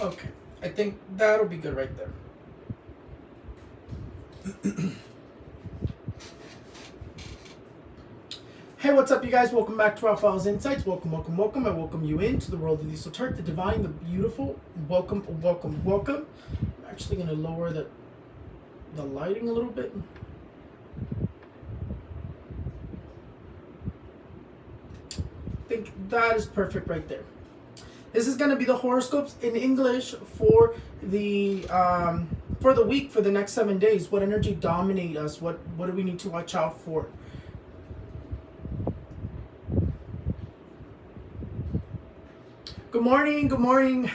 Okay, I think that'll be good right there. Hey, what's up, you guys? Welcome back to Raphael's Insights. Welcome, welcome, welcome. I welcome you into the world of the esoteric, the divine, the beautiful. Welcome, welcome, welcome. I'm actually going to lower the lighting a little bit. I think that is perfect right there. This is going to be the horoscopes in English for the week, for the next 7 days. What energy dominate us? What do we need to watch out for? Good morning, good morning.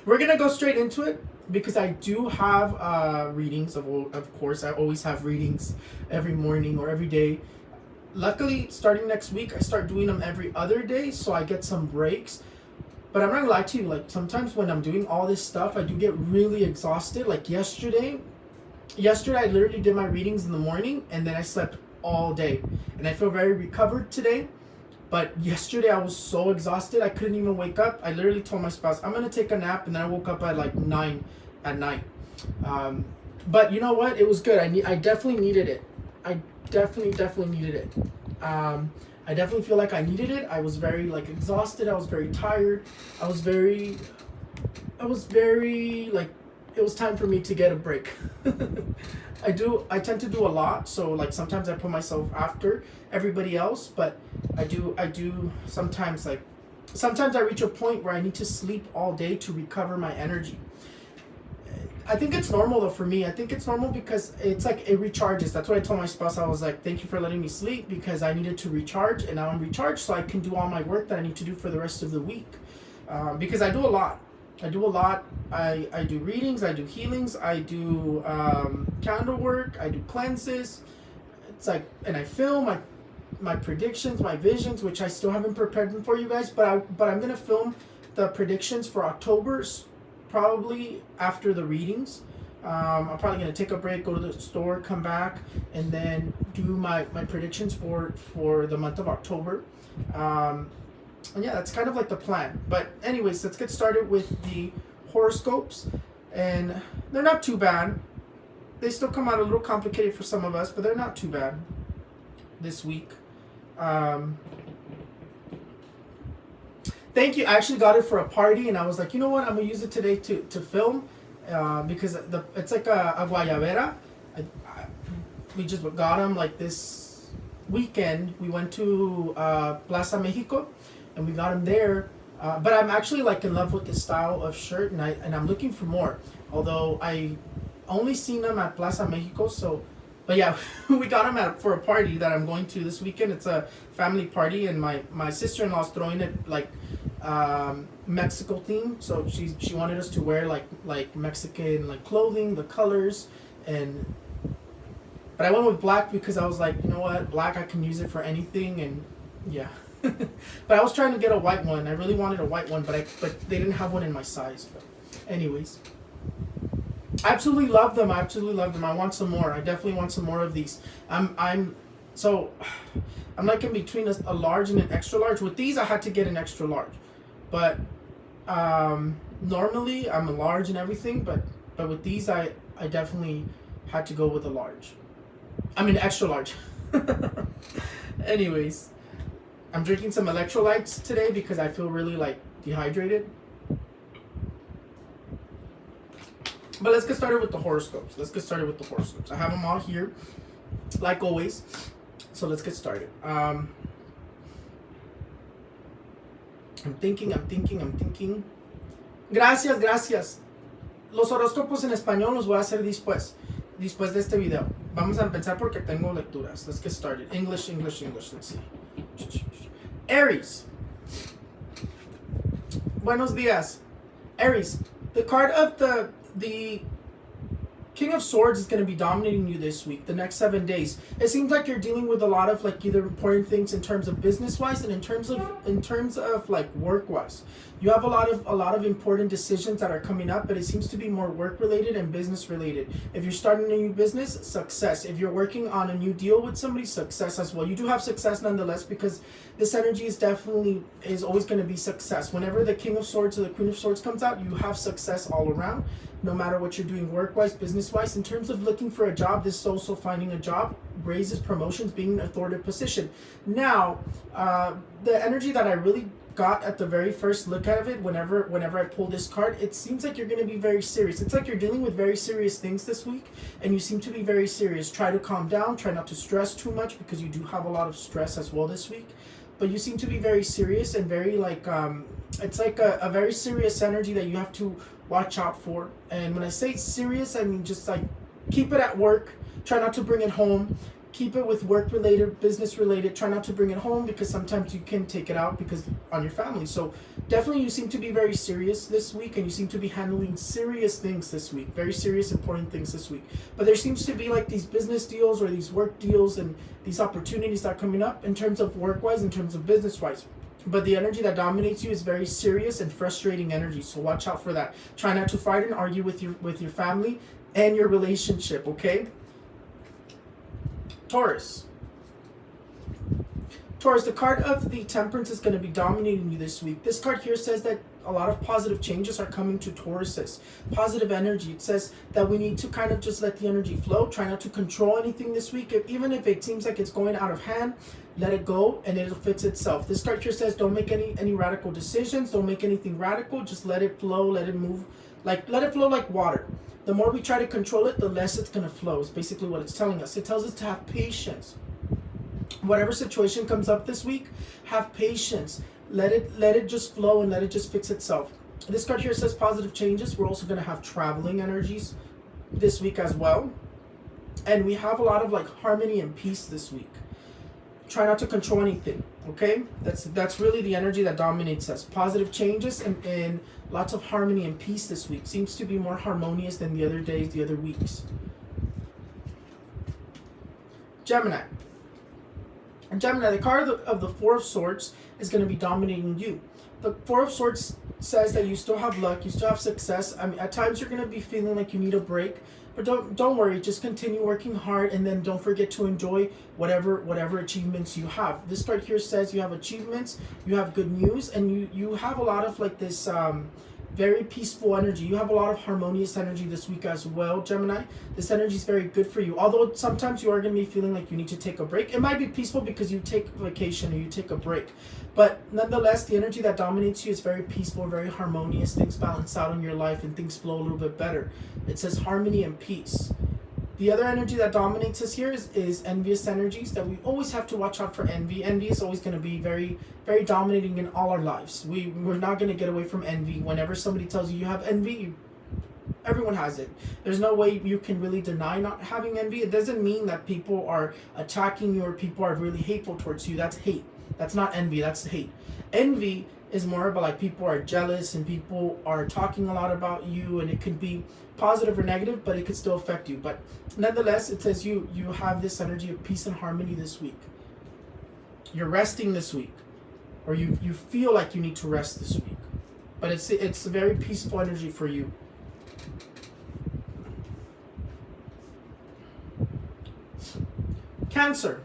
We're gonna go straight into it because I do have readings. Of course, I always have readings every morning or every day. Luckily, starting next week, I start doing them every other day, so I get some breaks. But I'm not gonna lie to you, like sometimes when I'm doing all this stuff, I do get really exhausted. Like yesterday I literally did my readings in the morning and then I slept all day. And I feel very recovered today. But yesterday I was so exhausted, I couldn't even wake up. I literally told my spouse, I'm gonna take a nap, and then I woke up at like 9 at night. But you know what? It was good. I definitely needed it. I definitely needed it. I definitely feel like I needed it. I was very like exhausted. I was very tired. I was very like, it was time for me to get a break. I tend to do a lot, so like sometimes I put myself after everybody else, but I do sometimes I reach a point where I need to sleep all day to recover my energy. I think it's normal though for me. I think it's normal because it's like it recharges. That's what I told my spouse. I was like, thank you for letting me sleep because I needed to recharge, and now I'm recharged so I can do all my work that I need to do for the rest of the week. Because I do a lot. I do readings, I do healings, I do candle work, I do cleanses. It's like, and I film my predictions, my visions, which I still haven't prepared them for you guys, but I'm gonna film the predictions for October probably after the readings. I'm probably gonna take a break, go to the store, come back, and then do my predictions for the month of October. And yeah, that's kind of like the plan. But anyways, let's get started with the horoscopes. And they're not too bad. They still come out a little complicated for some of us, but they're not too bad this week. Thank you. I actually got it for a party, and I was like, you know what? I'm going to use it today to film because it's like a guayabera. We just got them like this weekend. We went to Plaza Mexico, and we got them there. But I'm actually like in love with this style of shirt, and I'm looking for more. Although I only seen them at Plaza Mexico, so. But yeah, we got them for a party that I'm going to this weekend. It's a family party, and my sister-in-law's throwing it like Mexico theme. So she wanted us to wear like Mexican like clothing, the colors, but I went with black because I was like, you know what, black, I can use it for anything, and yeah. But I was trying to get a white one. I really wanted a white one, but they didn't have one in my size. But anyways, I absolutely love them. I want some more. I definitely want some more of these. I'm like in between a large and an extra large. With these, I had to get an extra large, but normally I'm a large and everything. But with these, I definitely had to go with a large. I mean extra large. Anyways. I'm drinking some electrolytes today because I feel really like dehydrated. But let's get started with the horoscopes. I have them all here, like always. So let's get started. I'm thinking. Gracias. Los horóscopos en español los voy a hacer después de este video. Vamos a empezar porque tengo lecturas. Let's get started. English. Let's see. Aries. Buenos días. Aries. The card of the King of Swords is going to be dominating you this week, the next 7 days. It seems like you're dealing with a lot of like either important things in terms of business-wise and in terms of like work-wise. You have a lot of important decisions that are coming up, but it seems to be more work-related and business-related. If you're starting a new business, success. If you're working on a new deal with somebody, success as well. You do have success nonetheless, because this energy is always going to be success. Whenever the King of Swords or the Queen of Swords comes out, you have success all around, no matter what you're doing work-wise, business-wise. In terms of looking for a job, this is also finding a job, raises, promotions, being in an authoritative position. Now, the energy that I really got at the very first look at it, whenever I pull this card, it seems like you're going to be very serious. It's like you're dealing with very serious things this week, and you seem to be very serious. Try to calm down, try not to stress too much, because you do have a lot of stress as well this week. But you seem to be very serious and very like, it's like a very serious energy that you have to watch out for. And when I say serious, I mean just like keep it at work, try not to bring it home. Keep it with work related, business related. Try not to bring it home, because sometimes you can take it out because on your family. So definitely you seem to be very serious this week, and you seem to be handling serious things this week, very serious, important things this week. But there seems to be like these business deals or these work deals and these opportunities that are coming up in terms of work-wise, in terms of business-wise. But the energy that dominates you is very serious and frustrating energy. So watch out for that. Try not to fight and argue with your family and your relationship, okay? Taurus. Taurus, the card of the Temperance is going to be dominating you this week. This card here says that a lot of positive changes are coming to Tauruses. Positive energy. It says that we need to kind of just let the energy flow. Try not to control anything this week. Even if it seems like it's going out of hand, let it go and it'll fix itself. This card here says don't make any radical decisions. Don't make anything radical. Just let it flow. Let it move. Let it flow like water. The more we try to control it, the less it's going to flow. Is basically what it's telling us. It tells us to have patience. Whatever situation comes up this week, have patience. Let it just flow and let it just fix itself. This card here says positive changes. We're also going to have traveling energies this week as well. And we have a lot of like harmony and peace this week. Try not to control anything, okay? That's really the energy that dominates us. Positive changes and lots of harmony and peace this week. Seems to be more harmonious than the other days, the other weeks. Gemini. And Gemini, the card of the Four of Swords is going to be dominating you. The Four of Swords says that you still have luck, you still have success. I mean, at times you're going to be feeling like you need a break, but don't worry. Just continue working hard, and then don't forget to enjoy whatever achievements you have. This card here says you have achievements, you have good news, and you have a lot of like this very peaceful energy. You have a lot of harmonious energy this week as well, Gemini. This energy is very good for you. Although sometimes you are going to be feeling like you need to take a break. It might be peaceful because you take vacation or you take a break. But nonetheless, the energy that dominates you is very peaceful, very harmonious. Things balance out in your life and things flow a little bit better. It says harmony and peace. The other energy that dominates us here is envious energies, that we always have to watch out for envy. Envy is always going to be very, very dominating in all our lives. We're not going to get away from envy. Whenever somebody tells you have envy, everyone has it. There's no way you can really deny not having envy. It doesn't mean that people are attacking you or people are really hateful towards you. That's hate. That's not envy. That's hate. Envy is more about like people are jealous and people are talking a lot about you, and it could be positive or negative, but it could still affect you. But nonetheless, it says you have this energy of peace and harmony this week. You're resting this week, or you feel like you need to rest this week, but it's a very peaceful energy for you. Cancer.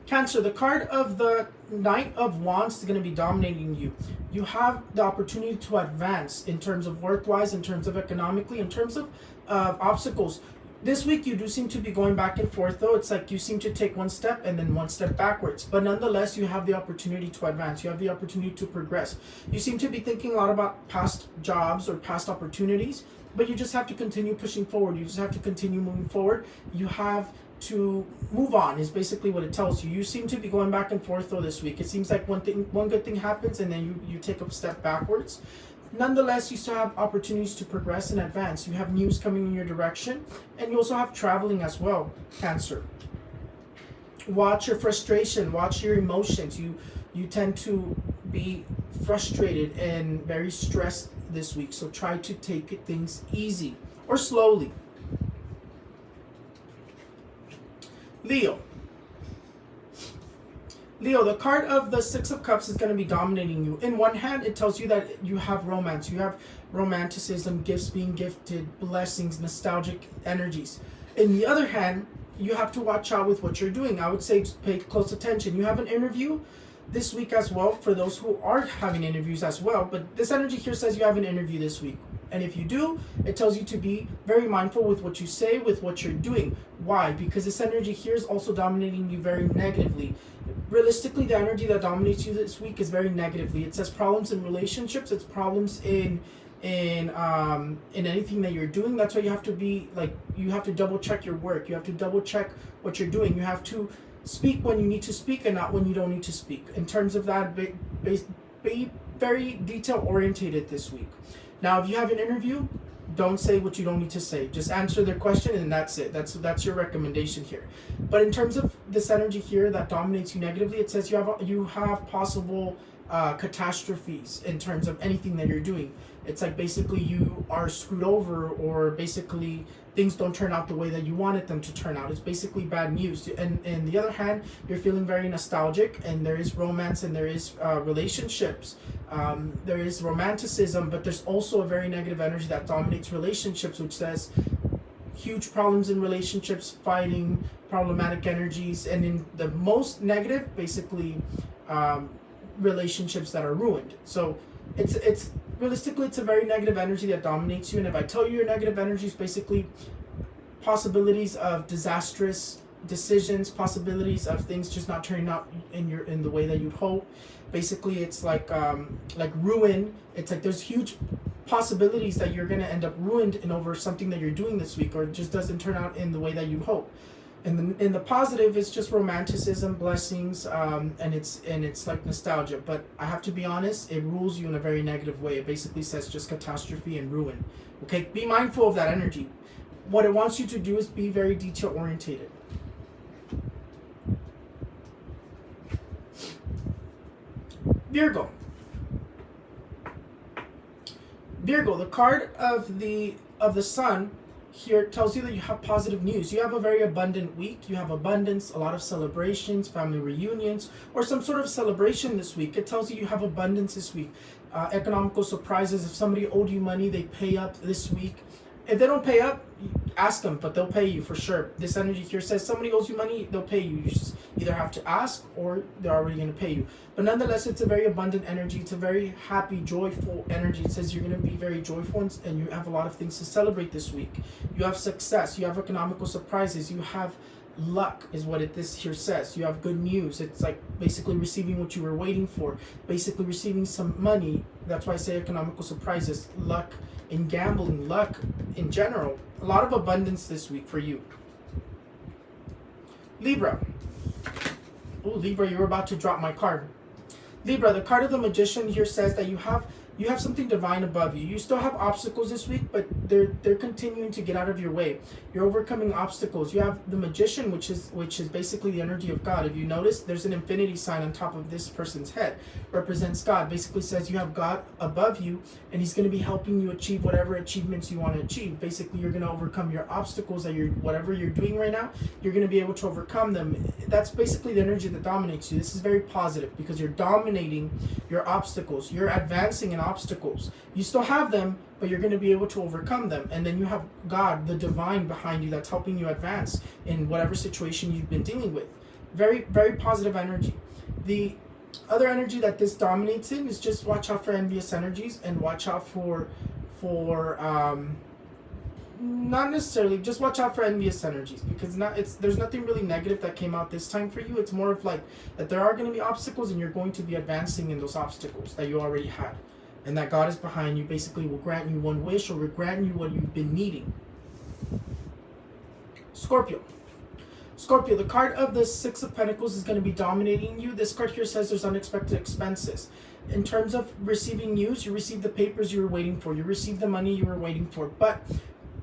Cancer, the card of the Knight of Wands is going to be dominating you. You have the opportunity to advance in terms of work-wise, in terms of economically, in terms of obstacles. This week you do seem to be going back and forth though. It's like you seem to take one step and then one step backwards. But nonetheless, you have the opportunity to advance. You have the opportunity to progress. You seem to be thinking a lot about past jobs or past opportunities, but you just have to continue pushing forward. You just have to continue moving forward. You have to move on is basically what it tells you. You seem to be going back and forth though this week. It seems like one good thing happens and then you take a step backwards. Nonetheless, you still have opportunities to progress and advance. You have news coming in your direction, and you also have traveling as well, Cancer. Watch your frustration, watch your emotions. You tend to be frustrated and very stressed this week, so try to take things easy. or slowly. Leo. Leo, the card of the Six of Cups is going to be dominating you. In one hand, it tells you that you have romance. You have romanticism, gifts being gifted, blessings, nostalgic energies. In the other hand, you have to watch out with what you're doing. I would say pay close attention. You have an interview this week as well, for those who are having interviews as well. But this energy here says you have an interview this week. And if you do, it tells you to be very mindful with what you say, with what you're doing. Why? Because this energy here is also dominating you very negatively. Realistically, the energy that dominates you this week is very negatively. It says problems in relationships. It's problems in anything that you're doing. That's why you have to be like, you have to double check your work. You have to double check what you're doing. You have to speak when you need to speak and not when you don't need to speak. In terms of that, be very detail orientated this week. Now, if you have an interview, don't say what you don't need to say. Just answer their question and that's it. That's your recommendation here. But in terms of this energy here that dominates you negatively, it says you have possible catastrophes in terms of anything that you're doing. It's like basically you are screwed over, or basically things don't turn out the way that you wanted them to turn out. It's basically bad news. And on the other hand, you're feeling very nostalgic, and there is romance and there is relationships. There is romanticism, but there's also a very negative energy that dominates relationships, which says huge problems in relationships, fighting, problematic energies, and in the most negative, basically relationships that are ruined. So it's realistically, it's a very negative energy that dominates you. And if I tell you your negative energy is basically possibilities of disastrous decisions, possibilities of things just not turning out in the way that you'd hope. Basically, it's like ruin. It's like there's huge possibilities that you're gonna end up ruined in over something that you're doing this week, or it just doesn't turn out in the way that you hope. And in the positive, it's just romanticism, blessings, and it's like nostalgia. But I have to be honest, it rules you in a very negative way. It basically says just catastrophe and ruin. Okay, be mindful of that energy. What it wants you to do is be very detail orientated. Virgo. Virgo, the card of the sun here tells you that you have positive news. You have a very abundant week. You have abundance, a lot of celebrations, family reunions, or some sort of celebration this week. It tells you have abundance this week. Economical surprises. If somebody owed you money, they pay up this week. If they don't pay up, ask them, but they'll pay you for sure. This energy here says somebody owes you money, they'll pay you. You just either have to ask or they're already going to pay you. But nonetheless, it's a very abundant energy. It's a very happy, joyful energy. It says you're going to be very joyful and you have a lot of things to celebrate this week. You have success. You have economical surprises. You have luck is what this here says. You have good news. It's like basically receiving what you were waiting for. Basically receiving some money. That's why I say economical surprises. Luck in gambling, luck in general. A lot of abundance this week for you. Libra. Oh, Libra, you're about to drop my card. Libra, the card of the Magician here says that you have something divine above you. You still have obstacles this week, but they're continuing to get out of your way. You're overcoming obstacles. You have the Magician, which is basically the energy of God. If you notice, there's an infinity sign on top of this person's head. Represents God. Basically says you have God above you, and He's going to be helping you achieve whatever achievements you want to achieve. Basically, you're going to overcome your obstacles that whatever you're doing right now, you're going to be able to overcome them. That's basically the energy that dominates you. This is very positive because you're dominating your obstacles. You're advancing in obstacles. You still have them, but you're going to be able to overcome them. And then you have God, the divine, behind you that's helping you advance in whatever situation you've been dealing with. Very, very positive energy. The other energy that this dominates in is just watch out for envious energies and watch out for not necessarily, just watch out for envious energies, because there's nothing really negative that came out this time for you. It's more of like that there are going to be obstacles and you're going to be advancing in those obstacles that you already had, and that God is behind you, basically will grant you one wish or will grant you what you've been needing. Scorpio. Scorpio, the card of the Six of Pentacles is going to be dominating you. This card here says there's unexpected expenses. In terms of receiving news, you receive the papers you were waiting for. You receive the money you were waiting for. But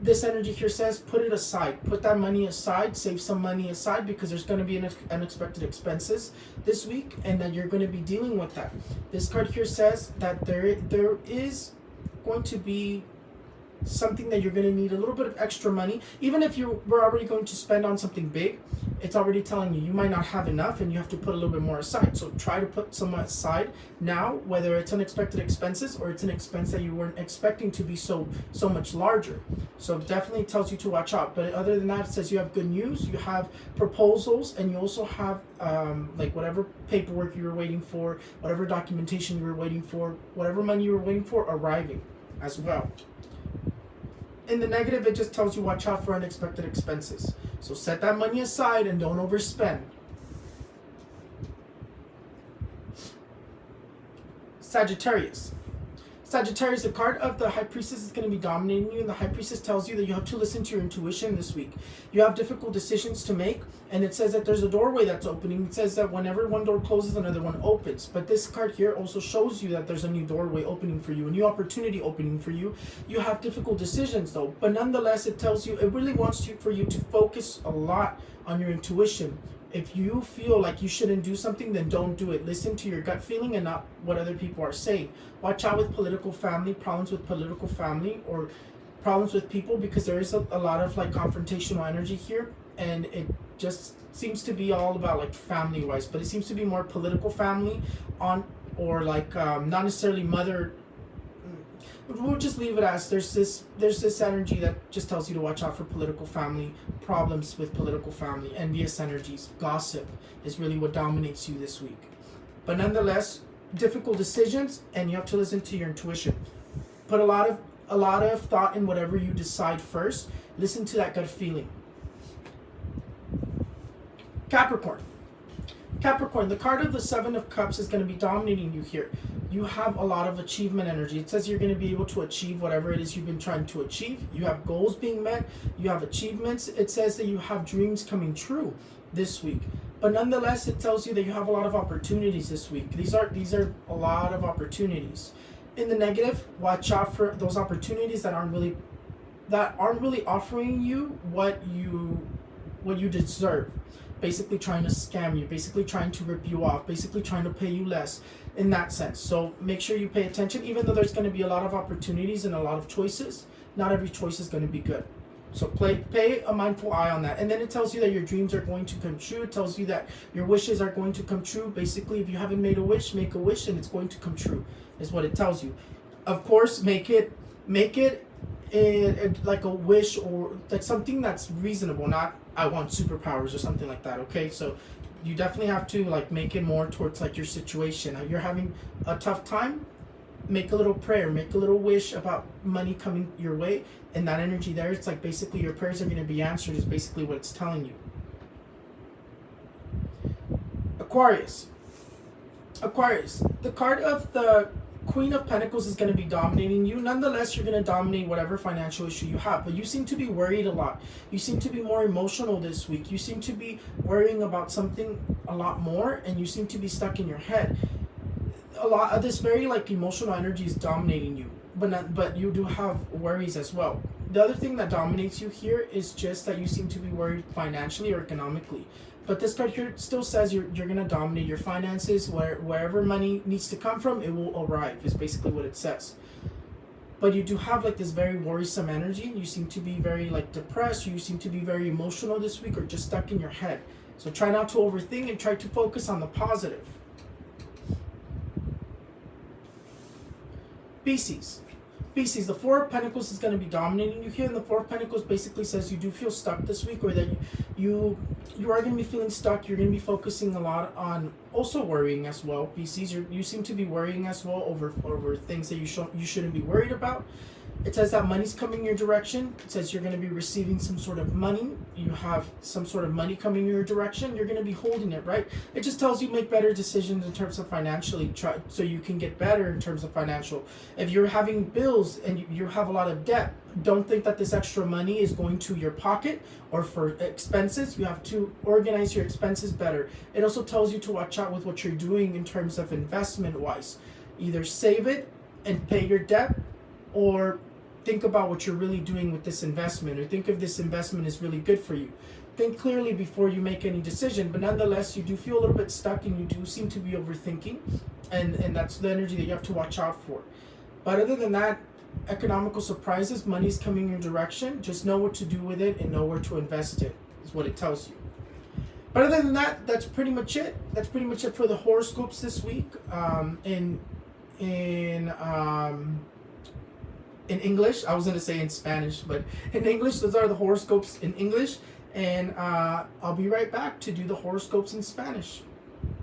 this energy here says put it aside. Put that money aside. Save some money aside, because there's going to be unexpected expenses this week, and that you're going to be dealing with that. This card here says that there is going to be something that you're going to need a little bit of extra money. Even if you were already going to spend on something big, it's already telling you might not have enough and you have to put a little bit more aside. So try to put some aside now, whether it's unexpected expenses or it's an expense that you weren't expecting to be so much larger. So definitely tells you to watch out. But other than that, it says you have good news, you have proposals, and you also have like whatever paperwork you were waiting for, whatever documentation you were waiting for, whatever money you were waiting for arriving as well. In the negative, it just tells you watch out for unexpected expenses. So set that money aside and don't overspend. Sagittarius. Sagittarius, the card of the High Priestess is going to be dominating you, and the High Priestess tells you that you have to listen to your intuition this week. You have difficult decisions to make, and it says that there's a doorway that's opening. It says that whenever one door closes, another one opens. But this card here also shows you that there's a new doorway opening for you, a new opportunity opening for you. You have difficult decisions though, but nonetheless, it tells you, it really wants you for you to focus a lot on your intuition. If you feel like you shouldn't do something, then don't do it. Listen to your gut feeling and not what other people are saying. Watch out with political family, problems with political family, or problems with people, because there is a lot of like confrontational energy here, and it just seems to be all about like family wise, but it seems to be more political family on, or like not necessarily mother. We'll just leave it as there's this energy that just tells you to watch out for political family, problems with political family, envious energies, gossip is really what dominates you this week. But nonetheless, difficult decisions, and you have to listen to your intuition. Put a lot of thought in whatever you decide first. Listen to that gut feeling. Capricorn. Capricorn, the card of the Seven of Cups is going to be dominating you here. You have a lot of achievement energy. It says you're going to be able to achieve whatever it is you've been trying to achieve. You have goals being met. You have achievements. It says that you have dreams coming true this week. But nonetheless, it tells you that you have a lot of opportunities this week. These are a lot of opportunities. In the negative, watch out for those opportunities that aren't really offering you what you deserve. Basically trying to scam you, basically trying to rip you off, basically trying to pay you less in that sense. So make sure you pay attention, even though there's going to be a lot of opportunities and a lot of choices. Not every choice is going to be good. So pay a mindful eye on that. And then it tells you that your dreams are going to come true. It tells you that your wishes are going to come true. Basically, if you haven't made a wish, make a wish and it's going to come true, is what it tells you. Of course, make it like a wish, or like something that's reasonable, not I want superpowers or something like that. Okay, so you definitely have to like make it more towards like your situation. Now, you're having a tough time, make a little prayer, make a little wish about money coming your way, and that energy there, it's like basically your prayers are going to be answered, is basically what it's telling you. Aquarius, the card of the Queen of Pentacles is going to be dominating you. Nonetheless, you're going to dominate whatever financial issue you have, but you seem to be worried a lot. You seem to be more emotional this week. You seem to be worrying about something a lot more, and you seem to be stuck in your head. A lot of this very like emotional energy is dominating you, but you do have worries as well. The other thing that dominates you here is just that you seem to be worried financially or economically. But this card here still says you're going to dominate your finances. Wherever money needs to come from, it will arrive, is basically what it says. But you do have like this very worrisome energy. You seem to be very like depressed. You seem to be very emotional this week, or just stuck in your head. So try not to overthink and try to focus on the positive. Pisces, the Four of Pentacles is going to be dominating you here, and the Four of Pentacles basically says you do feel stuck this week, or that you are going to be feeling stuck. You're going to be focusing a lot on also worrying as well. Pisces, you seem to be worrying as well over things that you shouldn't be worried about. It says that money's coming your direction. It says you're going to be receiving some sort of money. You have some sort of money coming your direction. You're going to be holding it, right? It just tells you make better decisions in terms of financially, so you can get better in terms of financial. If you're having bills and you have a lot of debt, don't think that this extra money is going to your pocket or for expenses. You have to organize your expenses better. It also tells you to watch out with what you're doing in terms of investment-wise. Either save it and pay your debt, or think about what you're really doing with this investment, or think if this investment is really good for you. Think clearly before you make any decision, but nonetheless, you do feel a little bit stuck and you do seem to be overthinking, and that's the energy that you have to watch out for. But other than that, economical surprises. Money's coming your direction. Just know what to do with it and know where to invest it, is what it tells you. But other than that, that's pretty much it. That's pretty much it for the horoscopes this week. In English, I was gonna say in Spanish, but in English, those are the horoscopes in English. And I'll be right back to do the horoscopes in Spanish.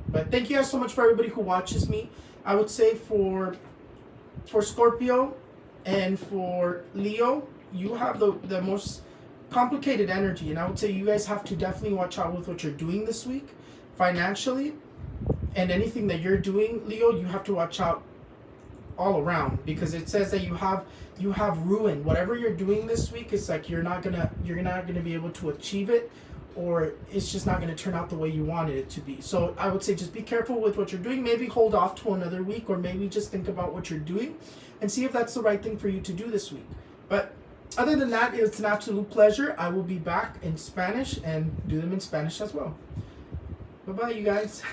But thank you guys so much for everybody who watches me. I would say for Scorpio and for Leo, you have the most complicated energy, and I would say you guys have to definitely watch out with what you're doing this week financially, and anything that you're doing, Leo, you have to watch out all around, because it says that you have ruin. Whatever you're doing this week, it's like you're not gonna be able to achieve it, or it's just not gonna turn out the way you wanted it to be. So I would say just be careful with what you're doing. Maybe hold off to another week, or maybe just think about what you're doing and see if that's the right thing for you to do this week. But other than that, it's an absolute pleasure. I will be back in Spanish and do them in Spanish as well. Bye-bye, you guys.